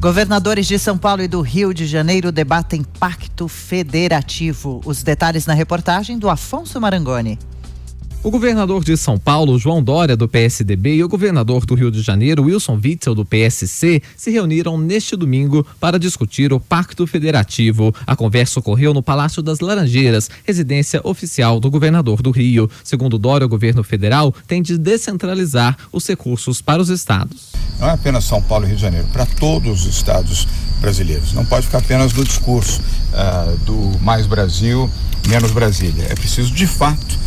Governadores de São Paulo e do Rio de Janeiro debatem pacto federativo. Os detalhes na reportagem do Afonso Marangoni. O governador de São Paulo, João Dória, do PSDB, e o governador do Rio de Janeiro, Wilson Witzel, do PSC, se reuniram neste domingo para discutir o Pacto Federativo. A conversa ocorreu no Palácio das Laranjeiras, residência oficial do governador do Rio. Segundo Dória, o governo federal tem de descentralizar os recursos para os estados. Não é apenas São Paulo e Rio de Janeiro, para todos os estados brasileiros. Não pode ficar apenas no discurso do mais Brasil, menos Brasília. É preciso, de fato,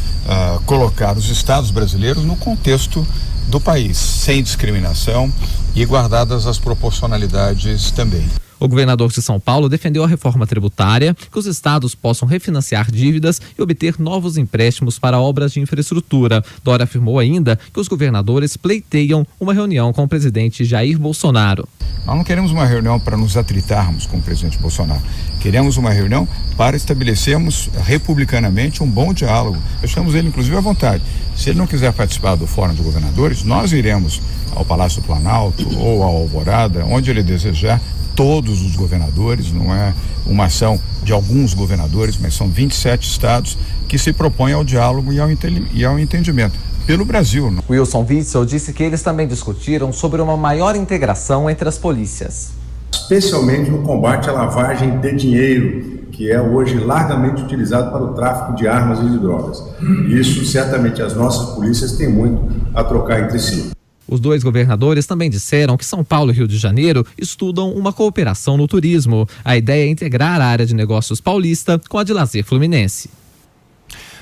colocar os estados brasileiros no contexto do país, sem discriminação e guardadas as proporcionalidades também. O governador de São Paulo defendeu a reforma tributária, que os estados possam refinanciar dívidas e obter novos empréstimos para obras de infraestrutura. Dória afirmou ainda que os governadores pleiteiam uma reunião com o presidente Jair Bolsonaro. Nós não queremos uma reunião para nos atritarmos com o presidente Bolsonaro. Queremos uma reunião para estabelecermos republicanamente um bom diálogo. Deixamos ele, inclusive, à vontade. Se ele não quiser participar do Fórum de Governadores, nós iremos ao Palácio do Planalto ou ao Alvorada, onde ele desejar. Todos os governadores, não é uma ação de alguns governadores, mas são 27 estados que se propõem ao diálogo e ao entendimento pelo Brasil. Wilson Witzel disse que eles também discutiram sobre uma maior integração entre as polícias. Especialmente no combate à lavagem de dinheiro, que é hoje largamente utilizado para o tráfico de armas e de drogas. Isso, certamente, as nossas polícias têm muito a trocar entre si. Os dois governadores também disseram que São Paulo e Rio de Janeiro estudam uma cooperação no turismo. A ideia é integrar a área de negócios paulista com a de lazer fluminense.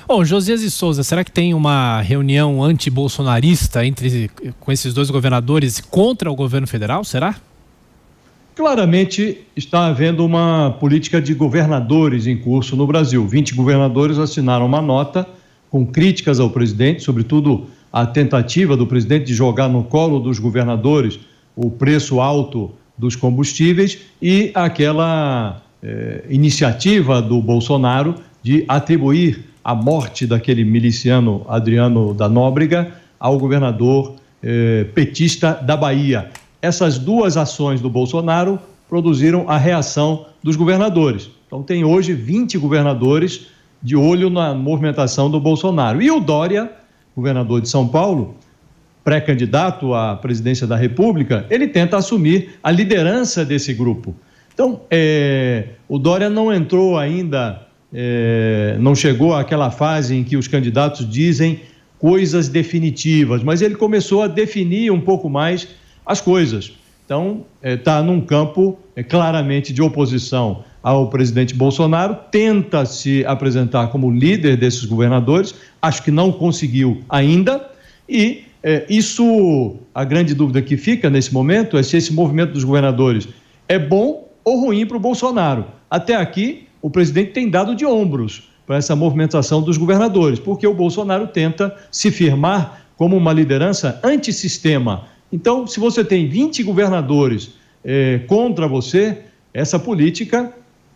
Bom, Josias e Souza, será que tem uma reunião anti-bolsonarista com esses dois governadores contra o governo federal, será? Claramente está havendo uma política de governadores em curso no Brasil. 20 governadores assinaram uma nota com críticas ao presidente, sobretudo a tentativa do presidente de jogar no colo dos governadores o preço alto dos combustíveis e aquela iniciativa do Bolsonaro de atribuir a morte daquele miliciano Adriano da Nóbrega ao governador petista da Bahia. Essas duas ações do Bolsonaro produziram a reação dos governadores. Então tem hoje 20 governadores de olho na movimentação do Bolsonaro. E o Dória, governador de São Paulo, pré-candidato à presidência da República, ele tenta assumir a liderança desse grupo. Então, o Dória não entrou ainda, não chegou àquela fase em que os candidatos dizem coisas definitivas, mas ele começou a definir um pouco mais as coisas. Então, está num campo claramente de oposição ao presidente Bolsonaro, tenta se apresentar como líder desses governadores, acho que não conseguiu ainda, e a grande dúvida que fica nesse momento é se esse movimento dos governadores é bom ou ruim para o Bolsonaro. Até aqui, o presidente tem dado de ombros para essa movimentação dos governadores, porque o Bolsonaro tenta se firmar como uma liderança antissistema. Então, se você tem 20 governadores contra você, essa política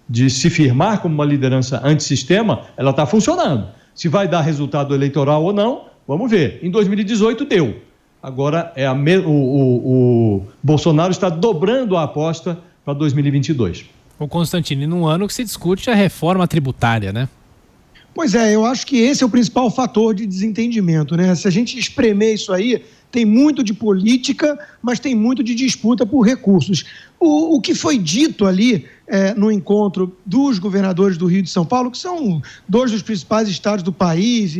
de se firmar como uma liderança antissistema, ela está funcionando. Se vai dar resultado eleitoral ou não, vamos ver. Em 2018 deu. Agora o Bolsonaro está dobrando a aposta para 2022. O Constantino, num ano que se discute a reforma tributária, né? Pois é, eu acho que esse é o principal fator de desentendimento, né? Se a gente espremer isso aí, tem muito de política, mas tem muito de disputa por recursos. O que foi dito ali no encontro dos governadores do Rio e de São Paulo, que são dois dos principais estados do país,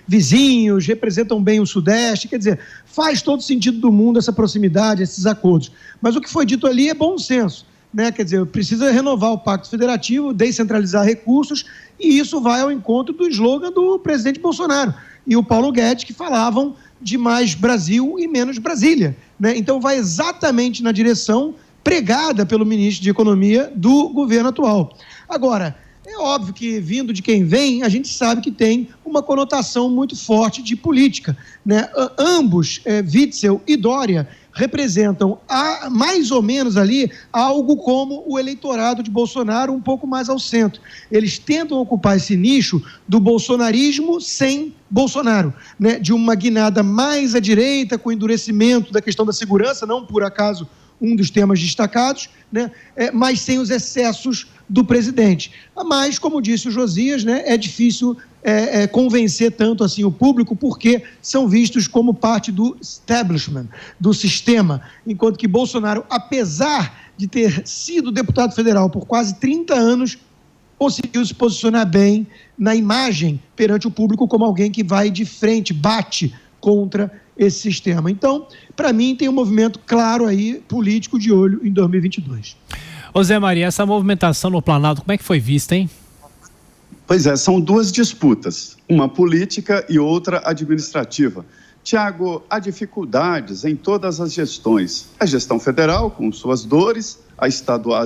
vizinhos, representam bem o Sudeste, quer dizer, faz todo sentido do mundo essa proximidade, esses acordos. Mas o que foi dito ali é bom senso, né? Quer dizer, precisa renovar o Pacto Federativo, descentralizar recursos, e isso vai ao encontro do slogan do presidente Bolsonaro e o Paulo Guedes, que falavam de mais Brasil e menos Brasília, né? Então vai exatamente na direção pregada pelo ministro de Economia do governo atual. Agora, é óbvio que vindo de quem vem, a gente sabe que tem uma conotação muito forte de política, né? Ambos, Witzel e Dória, representam mais ou menos ali algo como o eleitorado de Bolsonaro um pouco mais ao centro. Eles tentam ocupar esse nicho do bolsonarismo sem Bolsonaro, né? De uma guinada mais à direita, com endurecimento da questão da segurança, não por acaso um dos temas destacados, né? Mas sem os excessos do presidente. Mas, como disse o Josias, né, é difícil convencer tanto assim o público, porque são vistos como parte do establishment, do sistema, enquanto que Bolsonaro, apesar de ter sido deputado federal por quase 30 anos, conseguiu se posicionar bem na imagem perante o público como alguém que vai de frente, bate contra esse sistema. Então, para mim, tem um movimento claro aí, político de olho em 2022. Ô Zé Maria, essa movimentação no Planalto, como é que foi vista, hein? Pois é, são duas disputas, uma política e outra administrativa. Tiago, há dificuldades em todas as gestões. A gestão federal, com suas dores, as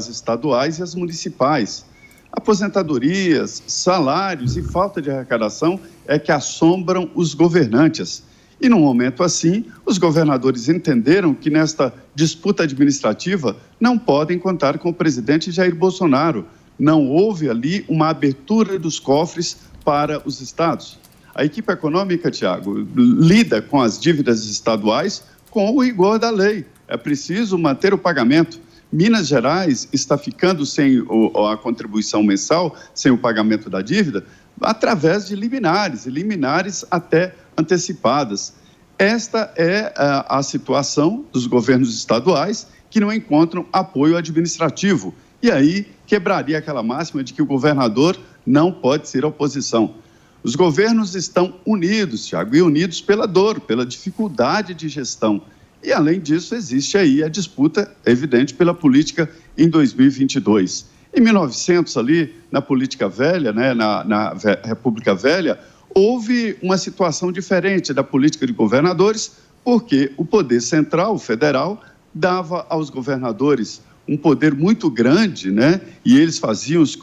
estaduais e as municipais. Aposentadorias, salários e falta de arrecadação é que assombram os governantes. E num momento assim, os governadores entenderam que nesta disputa administrativa não podem contar com o presidente Jair Bolsonaro. Não houve ali uma abertura dos cofres para os estados. A equipe econômica, Tiago, lida com as dívidas estaduais com o rigor da lei. É preciso manter o pagamento. Minas Gerais está ficando sem a contribuição mensal, sem o pagamento da dívida, através de liminares até antecipadas. Esta é a situação dos governos estaduais que não encontram apoio administrativo. E aí quebraria aquela máxima de que o governador não pode ser oposição. Os governos estão unidos, Tiago, e unidos pela dor, pela dificuldade de gestão. E, além disso, existe aí a disputa evidente pela política em 2022. Em 1900, ali, na política velha, né, na República Velha, houve uma situação diferente da política de governadores, porque o poder central, o federal, dava aos governadores um poder muito grande, né, e eles faziam os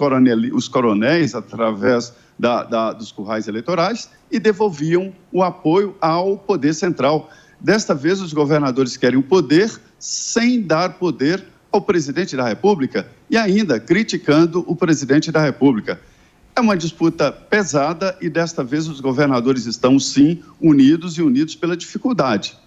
coronéis através dos currais eleitorais e devolviam o apoio ao poder central. Desta vez, os governadores querem o poder sem dar poder ao presidente da República e ainda criticando o presidente da República. É uma disputa pesada e desta vez os governadores estão, sim, unidos pela dificuldade.